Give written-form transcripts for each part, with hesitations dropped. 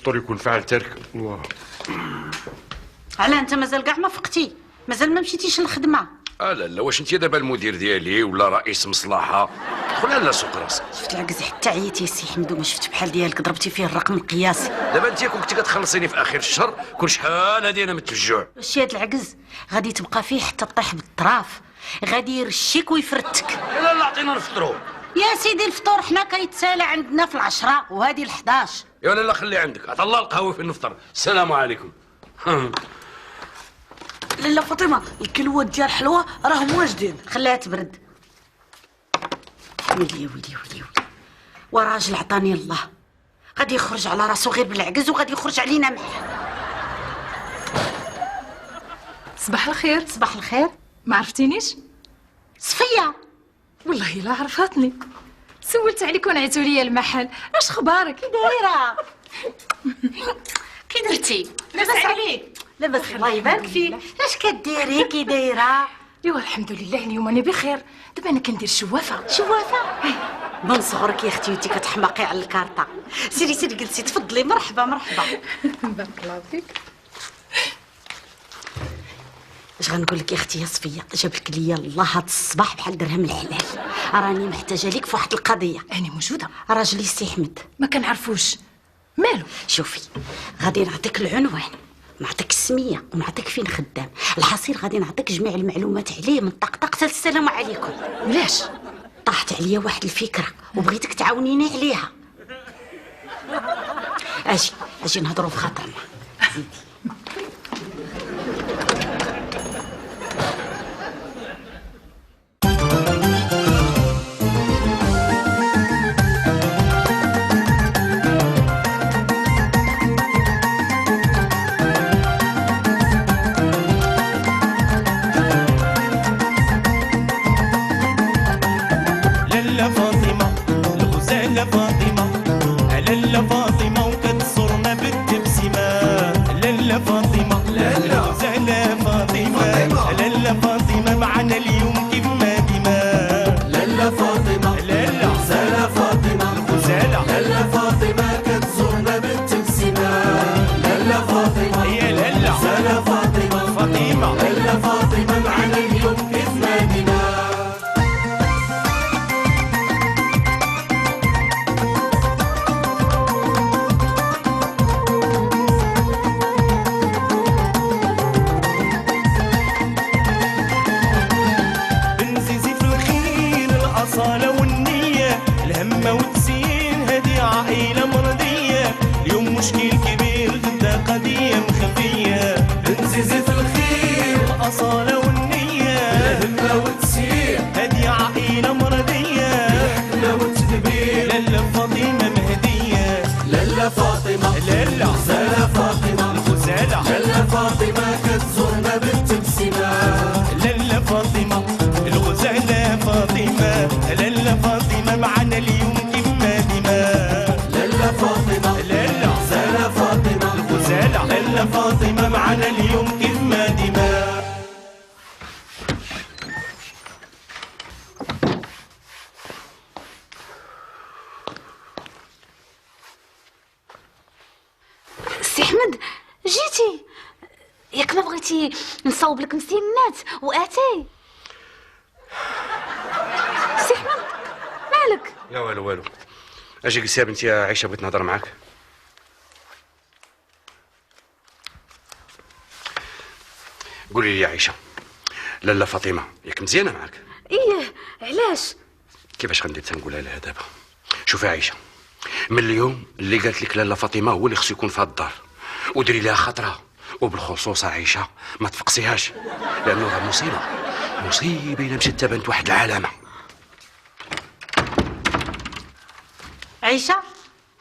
الفطور يكون فعال ترك. علاه انت مازال كاع ما فقتي؟ مازال ما مشيتيش للخدمه؟ لا واش انت دابا المدير ديالي ولا رئيس مصلحه؟ خويا لا سوق راسك. شفت العكز حتى عييتي سي حمدو، ما شفت بحال ديالك ضربتي فيه الرقم القياسي. دابا انت كنتي كتخلصيني في اخر الشهر كون شحال هادي انا متفجع. واش هاد العكز غادي تبقى فيه حتى طيح بالطراف، غادي يرشيك ويفرتك. لا عطينا نفطرو. يا سيدي الفطور حنا كيتسالى عندنا في 10 وهذه 11. يا لا خلي عندك، عطا الله القهوه فين نفطر. السلام عليكم. لاله فاطمه الكلوات ديال الحلوه راهم واجدين. خليها تبرد. ويلي وراجل عطاني الله، غادي يخرج على راسو غير بالعكز وغادي يخرج علينا معاه. صباح الخير. صباح الخير. ما عرفتينيش؟ صفيه. والله لا عرفتني، سولت عليك ونعيتوا ليا المحل. اش خبارك؟ كي دايره؟ كي درتي؟ لاباس عليك؟ لاباس الله يبارك فيك. اش كديري كي دايره؟ ايوا الحمد لله اليوم انا بخير. دابا انا كندير شوافه. شوافه؟ من صغرك يا اختي وانتي كتحماقي على الكارطه. سيري جلسي تفضلي. مرحبا. بارك الله فيك. اش غنقول لك يا اختي يا صفيه، جاب لك ليا الله هاد الصباح بحال درهم الحلال. راني محتاجه ليك في واحد القضيه. انا موجوده. راجلي سي احمد ما كنعرفوش مالو. شوفي غادي نعطيك العنوان، نعطيك السميه ونعطيك فين خدام. الحصيل غادي نعطيك جميع المعلومات عليه من طقطق حتى السلام عليكم. علاش؟ طاحت عليا واحد الفكره وبغيتك تعاونيني عليها. اجي نهضروا في خاطرنا. فاطمة معنا اليوم كيف ما دماء. سي احمد جيتي، ياك ما بغيتي نصاوب لك مسينات واتاي؟ سي احمد مالك؟ لا والو. اجي جلسي يا بنتي يا عيشه، بغيت نهضر معاك. قولي لي يا عيشه، لاله فاطمه ياك مزيانه معاك؟ ايه علاش؟ كيفاش غندير تنقولها لها دابا؟ شوفي عيشه، من اليوم اللي قالت لك لاله فاطمه هو اللي خصو يكون في هاد الدار، وديري لها خطره، وبالخصوص عيشه ما تفقسيهاش، لانه راه مصيبه الا مشات بنت واحد العلامه. عيشه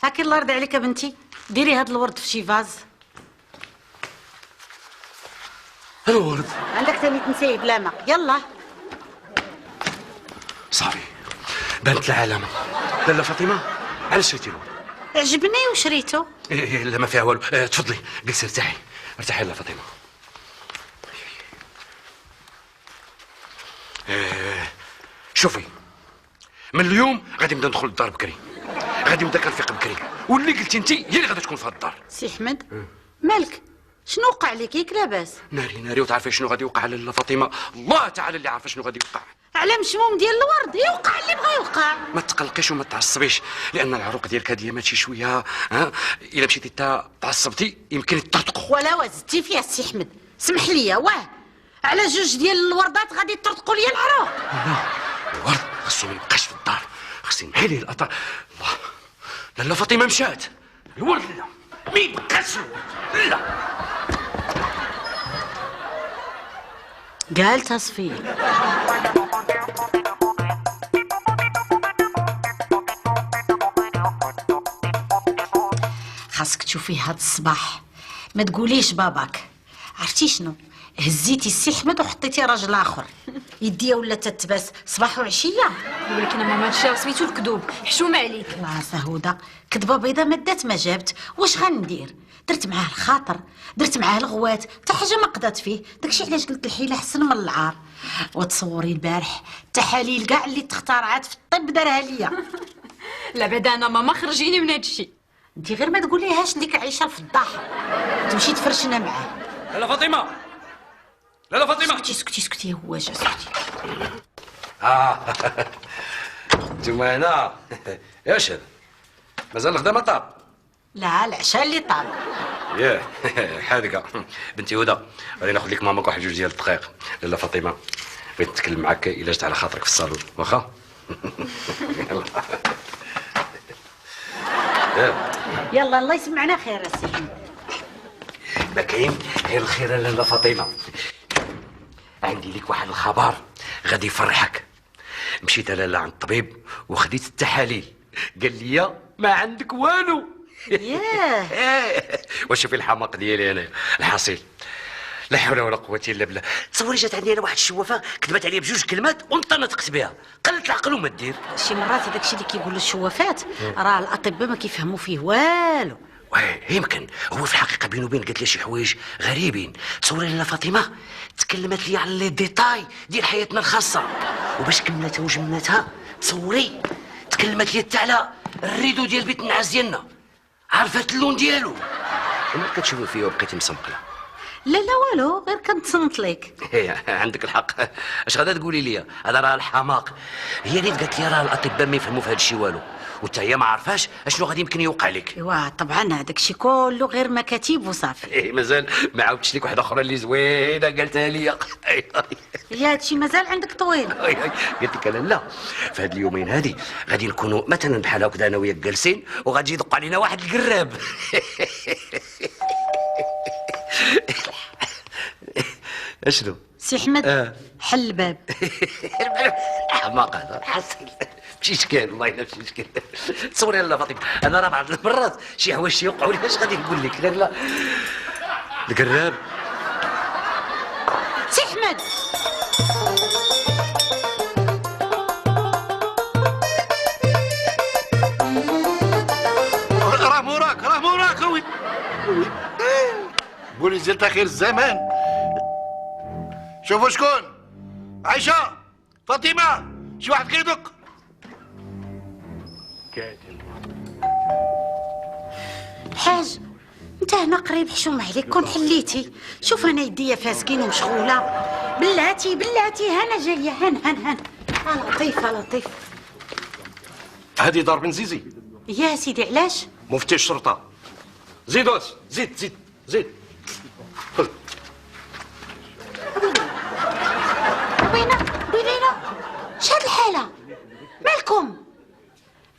هاكي الله يرضي عليك يا بنتي، ديري هاد الورد في شي فاز. الورد عندك ثاني تنسيه بلا ما. يلا صافي بنت العلامه. لاله فاطمه علاش شريتي الورد؟ عجبني وشريته. لا ما فيها والو. تفضلي جلسي ارتاحي لاله فاطمه. شوفي، من اليوم غادي نبدا ندخل للدار بكري، غادي نبدا كنفيق بكري، واللي قلتي انت هي اللي غادي تكون في الدار. سي احمد مالك شنو وقع لك؟ ياك لاباس؟ ناري وتعرفي شنو غادي يوقع لاله فاطمه؟ الله تعالى اللي عارفه شنو غادي يوقع. على مشموم ديال الورد يوقع اللي بغا يوقع. ما تقلقيش وما تعصبيش، لان العروق ديالك هذه ماشي شويه، ها الا مشيتي تا تعصبتي يمكن يطرطقوا. ولا وزدتي فيها سي احمد، سمح لي واه على جوج ديال الوردات غادي تطرطقوا لي العروق. لا الورد خصو ما يبقاش في الدار، خصني نمحي ليه الاثار. الله لاله فاطمه مشات، الورد لا ما يبقاش الورد لا. قالتها صفيه. خاصك تشوفي هاد الصباح ما تقوليش باباك. عرفتي شنو؟ هزيتي السي احمد وحطيتي راجل اخر، يديا ولا تتباس صباح وعشيه. ولكن ماما هادشي سميتو الكذوب، حشومه عليك. لا هدى، كذبه بيضه ما دات ما جابت. واش غندير؟ درت معاه الخاطر، درت معاه الغوات، حتى حاجه ما قضات فيه. داكشي علاش قلت الحيله احسن من العار. وتصوري البارح التحاليل كاع اللي تخترعات في الطب دارها ليا. لا بعدا انا ماما خرجيني من هادشي. انت غير ما تقوليهاش ديك عايشه الفضاحه، تمشي تفرشنا معاه. لاله فاطمه، لاله فاطمه، اسكتي هو جا سكتي. نتوما هنا يا شاد مازال الغدا ما طاب؟ لا العشاء اللي طاب. ياه حاذقه. بنتي هدى غادي ناخذ لك ماماك واحد جوج ديال الدقائق. لاله فاطمه بغيت نتكلم معاك الا جات على خاطرك في الصالون، واخا؟ يلا الله يسمعنا خير السي احمد. ما كاين غير الخير لاله فاطمه. عندي لك واحد الخبر غادي يفرحك. مشيت لاله عند الطبيب وخديت التحاليل، قال لي ما عندك والو. ياه وشوفي الحماق ديالي انا. الحاصل لا حول ولا قوه الا بالله. تصوري جات عندي انا واحد الشوافه كتبت عليا بجوج كلمات وانت نطقت بها، قلت العقل وما دير. شي مرات داكشي اللي كيقولوا الشوافات راه الاطباء ما كيفهموا فيه والو. يمكن هو في الحقيقه بيني وبين قالت لي شي حوايج غريبين. تصوري لاله فاطمه تكلمت لي على لي ديتاي ديال حياتنا الخاصه، وباش كملتها وجملتها تصوري تكلمت لي حتى على الريدو ديال بيت النعاس ديالنا، عرفت اللون ديالو. وملي كتشوفي فيا وبقيتي مسمقله. لا والو، غير كنتصنت لك. عندك الحق. اش غادا تقولي لي؟ هذا راه الحماق. هي اللي قالت لي راه الاطباء ما يفهموا في هذا الشيء والو، وتا هي ما عرفاش اشنو غادي يمكن يوقع لك. ايوا طبعا هذاك الشيء كله غير مكاتيب وصافي. مازال ما عاودتش لك واحده اخرى اللي زوينه قالتها لي. يا هادشي مازال عندك طويل. قلت لك انا لا، في هاد اليومين هادي غادي نكونوا مثلا بحال هكذا انا وياك جالسين وغادي يدق علينا واحد القراب. اشنو؟ سي احمد حل الباب. حماق هذا حصل. ماشي اشكال والله الا ماشي اشكال. تصوري لاله فاطمه انا راه بعض المرات شي حوايج يوقعوا لي اش غادي نقول لك غير لا القراب. سي احمد راه موراك وي قولي زلت خير الزمان. شوفوا شكون؟ عائشة، فاطمة، شي واحد كيدق. حاج انت هنا قريب حشوم عليك كون حليتي. شوف انا يديا فاسكين ومشغوله. بلاتي هنا جايه هن لطيف. هذه دار بن زيزي. يا سيدي علاش؟ مفتي الشرطه. زيدوس زيد خذ. وينينا شاد الحاله؟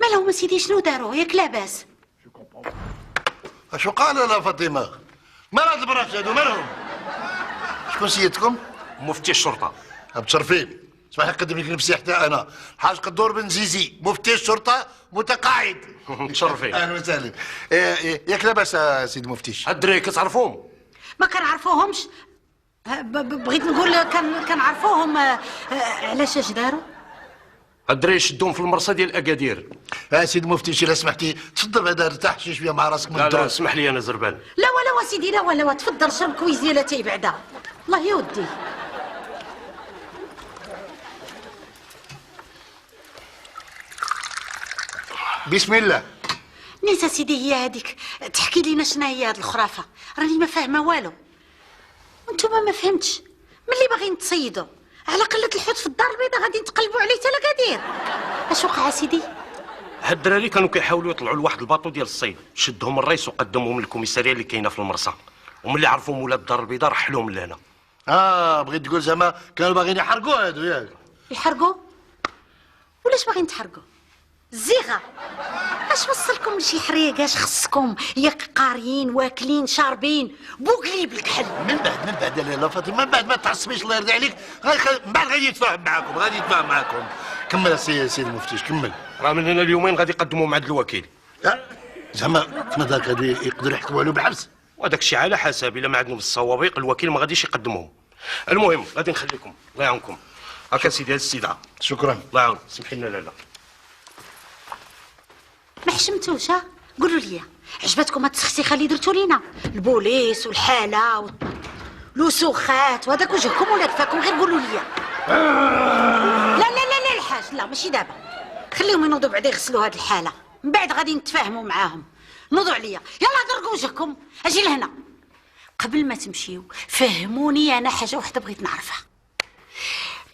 مالهم سيدي؟ شنو داروا؟ ياك لاباس؟ شو قال لا فاطمة؟ مال هاد البراش هادو مالهم؟ شكون سيدكم؟ مفتي الشرطه. متشرفين. اسمح لي نقدم لك نفسي حتى انا الحاج قدور بن زيزي مفتي الشرطة متقاعد. متشرفين. اهلا وسهلا. ياك لاباس سيد مفتيش؟ هاد الدراري كتعرفوهم؟ ما كنعرفوهمش. بغيت نقول كنعرفوهم. علاش اش داروا؟ هاد الدراري شدوهم في المرصى ديال اكادير. سيد مفتيش الا سمحتي تفضل بعدا ارتاح شويه مع راسك من الدروس. لا اسمح لي انا زربان. لا ولا سيدي لا ولا تفضل شرب كويس ديالاتي بعدا. الله يودي. بسم الله. نيت سيدي هي هذيك تحكي لينا شنو هي هاد الخرافه، راني ما فاهمه والو. وانتوما ما فهمتش ملي باغيين تصيدوا على قله الحوت في الدار البيضاء غادي تقلبوا عليه حتى لقادير. اش وقع سيدي؟ هاد الدراري كانوا كيحاولوا يطلعوا لواحد الباطو ديال الصيد، شدهم الرئيس وقدمهم للكوميساريه اللي كاينه في المرسى، وملي عرفوا مولات الدار البيضاء رحلوهم لهنا. بغيت تقول زعما كانوا باغيين يحرقوا هادو ياك؟ يحرقوا؟ ولاش باغيين تحرقوا؟ الزيغه اش وصلكم لشي حريق؟ اش خصكم ياك قاريين واكلين شاربين بوكلي بالكحل. من بعد لاله فاطمه، من بعد ما تعصبيش الله يرضي عليك، من بعد غادي يتفاهم معاكم. كمل سيدي المفتيش كمل. راه من هنا اليومين غادي يقدموهم عند الوكيل. زعما كما ذاك غادي يقدروا يحكموا عليه بالحبس. وهذاك الشيء على حسب، الا ما عندهم الصوابيق الوكيل ما غاديش يقدمهم. المهم غادي نخليكم، الله يعاونكم. هاكا سيدي هاد السيدة. شكرا. الله يعاون، سمحي لنا لاله. ما حشمتوش ها؟ قولوا لي عجبتكم هاد التسخسيخه اللي درتو لينا؟ البوليس والحاله والوسوخات وهذاك وجهكم ولا كفاكم؟ غير قولوا لي. لا الحاج، لا ماشي دابا، خليهم ينوضوا بعدا يغسلوا هاد الحاله، من بعد غادي نتفاهموا معاهم. نوضوا عليا، يلا درقوا وجهكم، اجي لهنا. قبل ما تمشيو فهموني انا حاجه وحده بغيت نعرفها.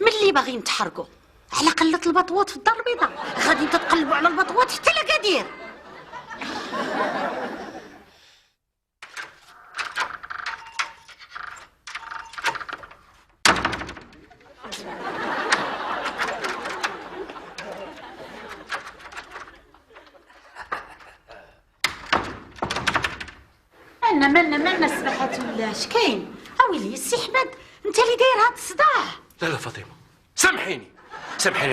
ملي باغيين تحرقوا على قله البطوات في الدار البيضاء غادي تتقلبوا على البطوات حتى لقادير. مالنا سبحات ولا اش كاين؟ اويلي السي احمد انت اللي داير هاد الصداع. لا فاطمه سامحيني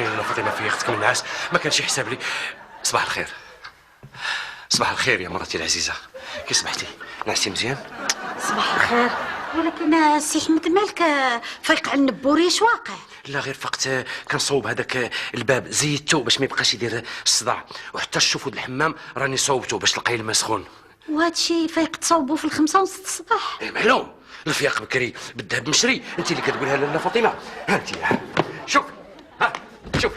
لاله فاطمه، في اختك من الناس ما كانش يحسب لي. صباح الخير. صباح الخير يا مرتي العزيزه، كي صبحتي؟ نعستي مزيان؟ صباح الخير. ولكن السي احمد مالك فايق على النبوريش واقع؟ لا غير فقت كنصوب هذاك الباب زيدته باش ما يبقاش يدير الصداع، وحتى الشوفود الحمام راني صوبته باش تلقاي الماء سخون. وهادشي فايق تصاوبوا في 5:06 الصباح؟ ايه معلوم، الفياق بكري بالذهب مشري، انت اللي كتقولها لاله فاطمه. ها انت شوف، شوف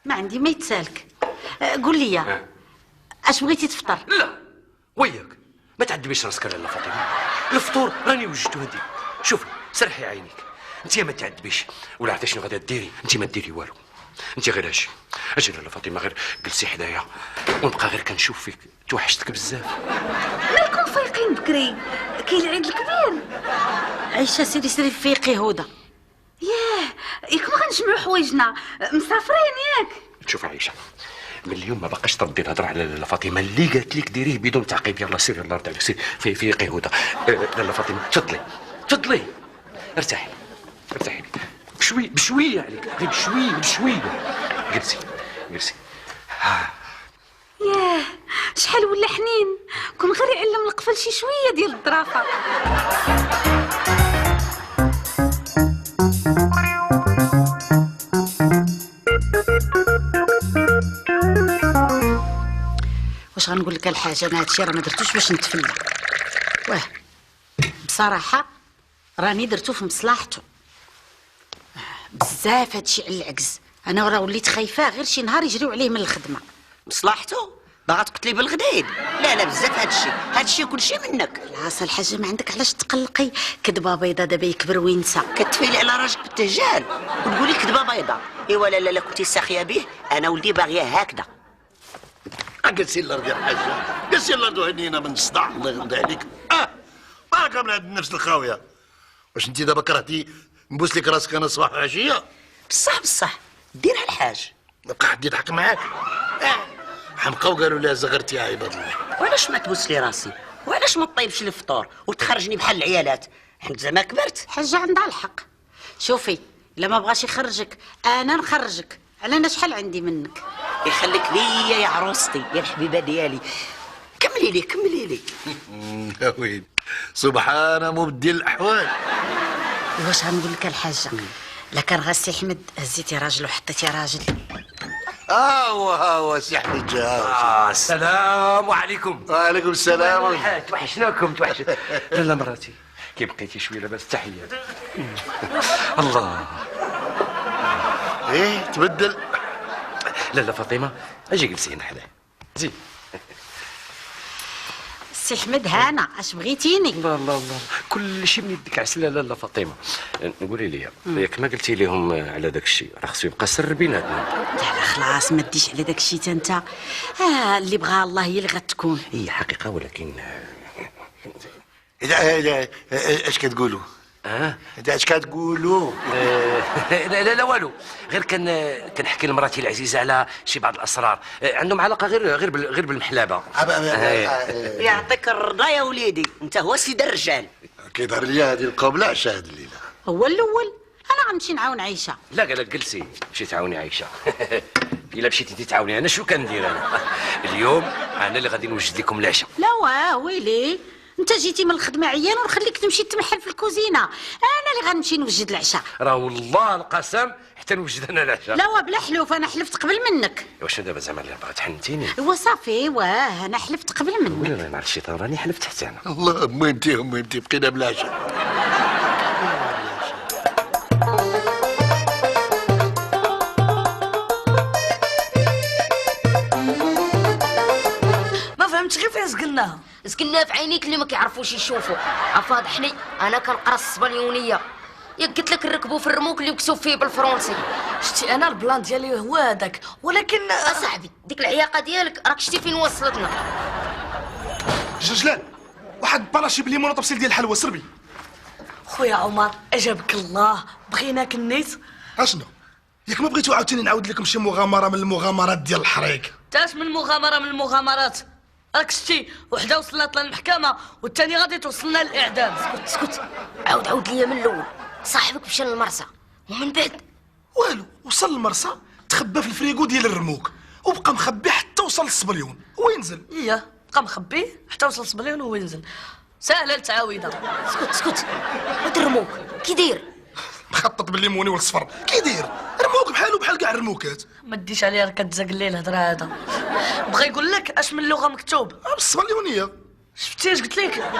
ما عندي ما يتسالك. قول لي اش بغيتي تفطر؟ لا وياك ما تعذبيش راسك لاله فاطمه، الفطور راني وجدته هدي. شوفي سرحي عينيك، انت ما تعذبيش، ولا عرفتي شنو غادي ديري؟ انت ما ديري والو، انت غير اجي لاله فاطمه، غير جلسي حدايا ونبقى غير كنشوف فيك، توحشتك بزاف. مالكم فايقين بكري؟ كاين العيد الكبير. عيشه سيدي سيري فيقي هدى. ياه ياك ما غنجمعوا حوايجنا، مسافرين ياك؟ شوف عيشه، من اليوم ما بقاش تردي الهضره على لاله فاطمه، اللي قالت لك ديريه بدون تعقيب. يلا سيري الله يرضى عليك، سيري في هدى. لاله فاطمه تفضلي ارتاحي بشويه عليك، غير بشويه. جلسي. ياه شحال ولا حنين، كون غير يعلم القفل شي شويه ديال الظرافه. واش غنقول لك الحاجه، انا هادشي راه ما درتوش باش نتفلى، بصراحه راني درتو في مصلحته بزاف. هادشي على العكس، انا راه وليت خايفه غير شي نهار يجريو عليه من الخدمه. مصلحته باغا تقتلي بالغديد؟ لا بزاف هادشي كلشي منك. العاصه الحاجه ما عندك علاش تقلقي، كذبه بيضه دابا يكبر وينسى. كتفيلي على راجلك بالتهجال وتقولي كذبه بيضه. ايوا لا كنتي ساخيه به، انا ولدي باغيه هكذا. جلسي الله يرضي الحاجه، جلسي الله يرضي علينا من الصداع، الله يرضي عليك. بارك من هاد النفس الخاويه. واش انت دابا كرهتي نبوس لك راسك انا صباح وعشيه؟ بصح ديرها الحاج. بقى حد يضحك معاك؟ حمقى وقالوا لها زغرتي يا عباد الله. وعلاش ما تبوس لي راسي؟ وعلاش ما طيبش الفطور وتخرجني بحال العيالات؟ حيت زعما كبرت. حاجه عندها الحق. شوفي الا ما بغاش يخرجك انا نخرجك، على انا شحال عندي منك. يخليك ليا يا عروستي يا الحبيبه ديالي. كملي لي يا ويلي سبحان مبدل الاحوال. واش غنقول لك الحاجه، لا كان غاسي احمد هزيتي راجل وحطيتي راجل. هو سي احمد جا. السلام عليكم. وعليكم السلام. توحشناكم. لاله مراتي كي بقيتي شويه لاباس، تحيات. الله ايه تبدل. لاله فاطمه اجي جلسي هنا حدايا زيد. سي حمد هانا اش بغيتيني؟ الله الله الله، كل شيء من يدك عسله لاله فاطمه. قولي لي ياك ما قلتي لهم على داك الشيء راه خصو يبقى سر بيناتنا. لا خلاص ما ديش على داك الشيء انت. اللي بغاها الله هي اللي غتكون. هي حقيقه ولكن إذا اش كتقولوا؟ إذا اش كتقولوا؟ لا والو، غير كنحكي لمراتي العزيزه على شي بعض الاسرار عندهم علاقه غير بالمحلابه. يعطيك الرضا يا وليدي، انت هو سيد الرجال. كيظهر لي هذه القبله عشا هذه الليله. هو الاول انا غنمشي نعاون عيشه. لا قال لك جلسي مشي تعاوني عايشه. الا مشيتي تعاوني انا شنو كندير انا؟ اليوم انا اللي غادي نوجد لكم العشاء. لا ويلي انت جيتي من الخدمه عيان ونخليك تمشي تمحل في الكوزينه، انا اللي غنمشي نوجد العشاء. راه والله القسم حتى نوجد انا العشاء. لا بلا حلوف، انا حلفت قبل منك. واش دابا زعما اللي بغات تحنتيني؟ صافي انا حلفت قبل منك. ولا مع الشيطان راني حلفت حتى انا. الله مهمتي بقينا بلا عشاء. ما فهمتش غير فين سكناها. سكناها في عينيك اللي ما كيعرفوش يشوفوا. عفاضحني انا كنقرا الصبليونيه. ياك قلت لك نركبوا في الرموك اللي مكتوب فيه بالفرنسي. شتي انا البلان ديالي هو هذاك، ولكن اصاحبي ديك العياقه ديالك راك شتي فين وصلتنا. جلال واحد بلاشي بليمون وطبسيل ديال الحلوى سربي. خويا عمر اجابك الله، بغيناك النيت. اشنو ياك ما بغيتو عاوتاني نعاود لكم شي مغامره من المغامرات ديال الحريق؟ تاش من مغامره من المغامرات. راك شتي وحده وصلت للمحكمه والثانيه غادي توصلنا للاعدام. اسكت عاود ليا من الاول. صاحبك مشى للمرسى ومن بعد والو، وصل للمرسى تخبى في الفريغو ديال الرموك وبقى مخبي حتى وصل للصبليون وينزل. بقى مخبيه حتى وصل الصبليون وينزل. سهله التعاويده. اسكت ود الرموك كي داير؟ مخطط بالليموني والصفر كي داير؟ رموك بحالو بحال كاع الرموكات. ما تديش عليا راك كتزق لي الهضره هذا. بغا يقول لك اش من لغه مكتوب بالصبليونيه. شفتي اش قلت لك؟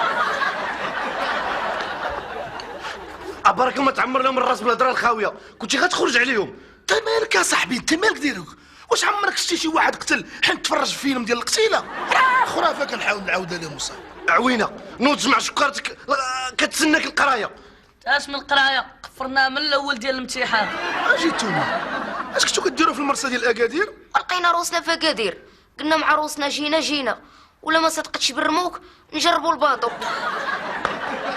برك ما تعمر لهم الراس بالهضره الخاويه، كنتي غتخرج عليهم. انت مالك يا صاحبي، انت مالك ديالك؟ واش عمرك شتي شي واحد قتل حين تفرج في فيلم ديال القتيله؟ خرافه كنحاول نعاودها لهم وصافي. عوينه نوض مع شكارتك كتسناك القرايه. تاش من القرايه قفرنا من الاول ديال الامتحان. جيتوما اش كنتو كديروا في المرسى ديال اكادير؟ لقينا روسنا في اكادير، قلنا مع روسنا جينا ولا ما صدقتش بالرموك نجربوا الباطو.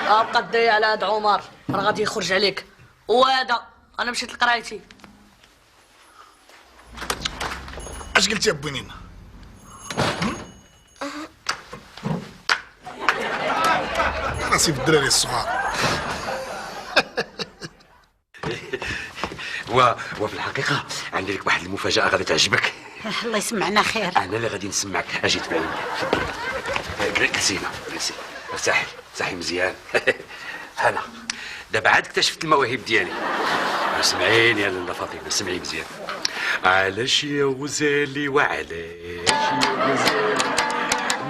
بقى داي على هاد عمر راه غادي يخرج عليك. وهذا انا مشيت لقرايتي. اش قلتي يا بوينينا؟ راسي بالدراري الصغار. وفي الحقيقه عندي لك واحد المفاجاه غادي تعجبك. الله يسمعنا خير. انا اللي غادي نسمعك. اجي تبعيني. جلسي ارتاحي مزيان. هنا دابا عاد اكتشفت المواهب ديالي. اسمعيني يا لاله فاطمه، اسمعي مزيان. علاش يا غزالي وعلاش يا غزالي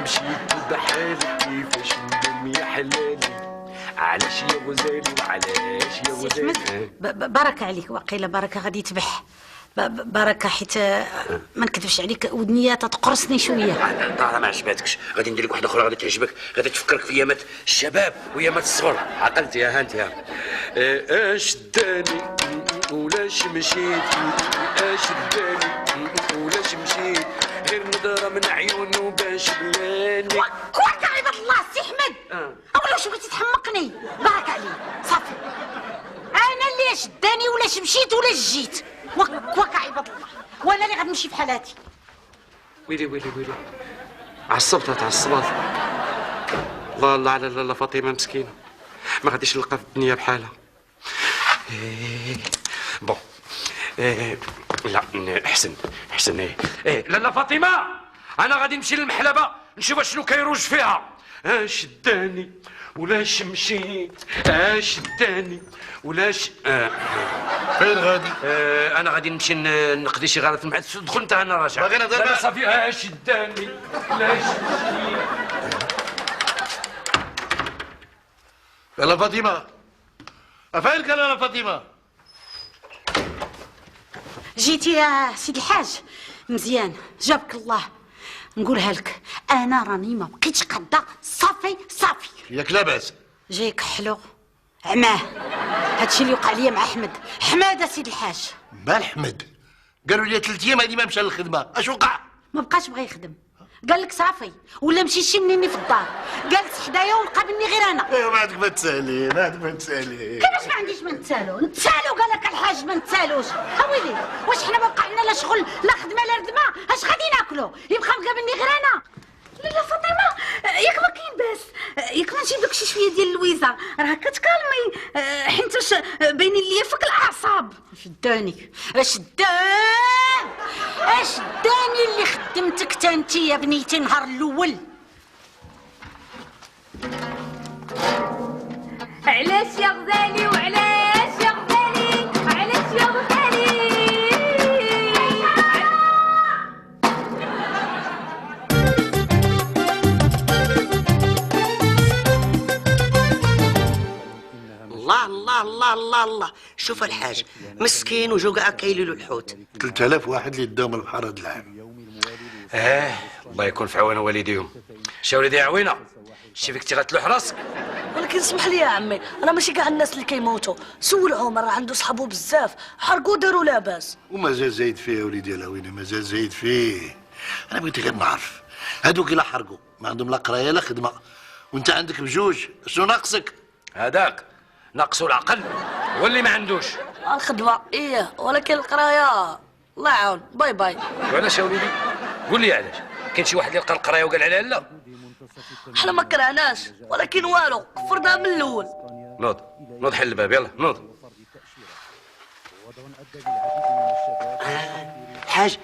مشيت بحالك كيفاش ندم يا حلالي. علاش يا غزالي وعلاش يا غزالي. بارك عليك، واقيلا بركه غادي يتبح. بركه حيت ما نكذبش عليك ودنيا تقرصني شويه. راه ما عجباتكش، غادي ندير لك واحده اخرى غادي تعجبك، غادي تفكرك في ايامات الشباب وايامات الصغر. عقلتي يا هانتي؟ اش داني ولاش مشيت، اش داني ولاش مشيت، غير نظره من عيونه باش بلاني. كواك عباد الله سي احمد. اولا واش بغيتي تحمقني؟ بارك عليك صافي. انا اللي شداني ولاش مشيت ولاش جيت. كواك عباد الله، وانا اللي غنمشي بحالاتي. ويلي عصبتها تعصبات. الله على لاله فاطمه مسكينه، ما غاديش نلقى في الدنيا بحالها. بون لا احسن لاله فاطمه، انا غادي نمشي للمحلبه نشوف شنو كيروج فيها. اش داني ولاش مشيت، اش داني ولاش فين غادي؟ انا غادي نمشي نقضي شي غلط. دخل انت انا راجع. باغي دابا صافي. اش داني ولاش مشيت. لاله فاطمه، فين لاله فاطمه؟ جيتي يا سيدي الحاج؟ مزيان جابك الله. نقولها لك انا راني ما بقيتش قاده، صافي صافي. ياك لاباس؟ جايك حلو عماه. هادشي اللي وقع ليا مع احمد. حماده سيد الحاج. مال احمد؟ قالوا لي 3 ايام هادي ما مشى للخدمه، اش وقع؟ ما بقاش بغى يخدم، قال لك صافي ولا مشي شي مني في الدار، جالس حدايا ونقابلني غير انا. ايوا ما عندك ما تسالي، ما عندك ما تسالي. كيفاش ما عنديش ما نتسالو؟ نتسالو قال لك الحاج ما نتسالوش. اويلي واش حنا ما بقى عندنا لا شغل لا خدمه لا ردمه؟ اش غادي ناكلو؟ يبقى مقابلني غير انا. لا فاطمه ياك ما كاين باس، ياك ما نجيب لك شي شويه ديال اللويزه راه كتكالمي، حيت واش باينين ليا فيك الاعصاب. شداني شداني اللي خدمتك تا انت يا بنيتي نهار الاول. علاش يا غزالي وعلاش يا غزالي علاش يا غزالي. الله الله الله الله الله. شوف الحاج مسكين وجو كاع كايلوا له الحوت. 3000 واحد اللي داهم البحر هاد العام. الله يكون في عون والديهم. شا وليدي يا عوينه، شي فيك تغتلوح راسك. ولكن اسمح لي يا عمي، انا ماشي كاع الناس اللي كيموتوا. سول عمر راه عنده صحابو بزاف، حرقوا داروا لاباس. ومازال زايد فيه يا وليدي الهوينه، مازال زايد فيه. انا بغيت غير نعرف هادوك الا حرقوا ما عندهم لا قرايه لا خدمه، وانت عندك بجوج، شنو ناقصك؟ هذاك ناقصو العقل، هو اللي ما عندوش. الخدمه ايه، ولكن القرايه الله يعاون. باي باي. وعلاش يا وليدي؟ قول لي علاش؟ كاين شي واحد اللي لقى القرايه وقال عليها لا؟ حنا ما كرهناش، ولكن والو كفرناها من الاول. نوض حل الباب، يلا نوض. حاج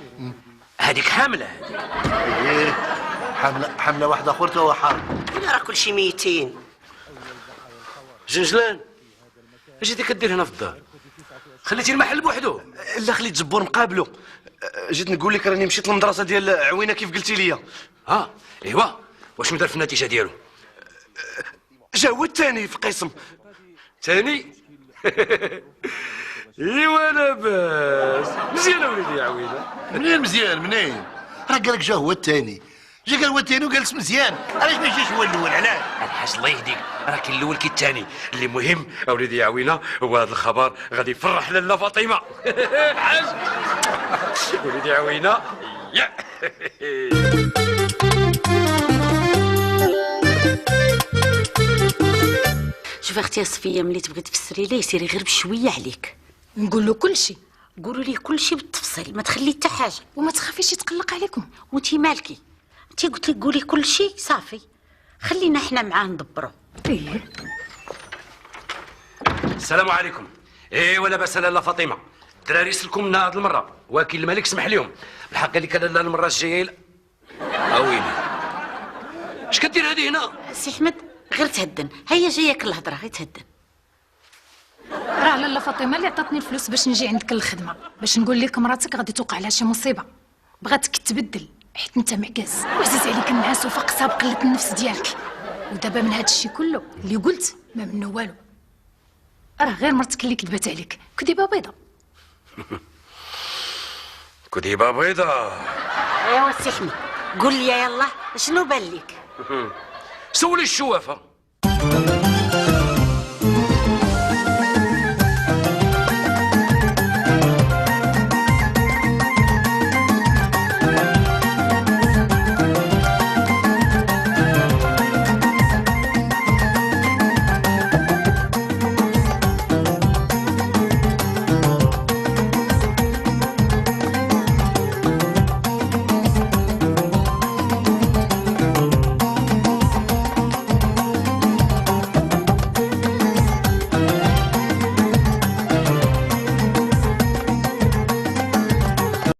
هذيك حامله. ايه حمله واحده اخرتها هو حار. هنا راه كلشي ميتين. جنجلان اش انت كدير هنا في الدار؟ خليتي المحل بوحدو؟ لا خليت زبور نقابلو. جيت نقول لك راني مشيت للمدرسه ديال عوينه كيف قلتي لي. ايوا واشنو دار في النتيجه ديالو؟ جا هو الثاني في قسم. ثاني؟ ايوا لاباس. مزيان وليدي يا عوينه. منين مزيان منين؟ راه قالك جا هو الثاني، جا قال هو الثاني وجالس مزيان، علاش ما يجيش هو الاول؟ علاش؟ الحاج الله يهديك، راه كاين الاول كاين الثاني، اللي مهم اوليدي يا عوينه هو هذا الخبر غادي يفرح لاله فاطمه. الحاج وليدي يا عوينه. شوف اختي صفيه، ملي تبغي تفسري ليه سيري غير بشويه عليك. نقول له كل شيء. قولوا ليه كل شيء بالتفصيل، ما تخلي حتى حاجه، وما تخافيش يتقلق عليكم. وانتي مالكي؟ انت قلت لي قولي كل شيء صافي، خلينا احنا معاه ندبروا. ايه السلام عليكم. ولا باس لاله فاطمه، الدراري سلكم لنا هذه المره، ولكن الملك سمح لهم بالحق قال لك لاله المره الجايه. اويلي اش كدير هذه هنا؟ سي احمد غير تهدن، هيا جايك الهضره غير تهدن. راه لاله فاطمه اللي عطاتني الفلوس باش نجي عندك للخدمه، باش نقول لك مراتك غادي توقع لها شي مصيبه، بغاتك تبدل حيت انت معكاز وعزيز عليك النعاس وفقتها بقله النفس ديالك. ودابا من هذا الشيء كله اللي قلت ما منه والو، راه غير مرتك اللي كذبت عليك، كذبه بيضه. كذبه بيضه. ايوا سي احمد قول لي يلا شنو بان لك؟ سولي الشوافه.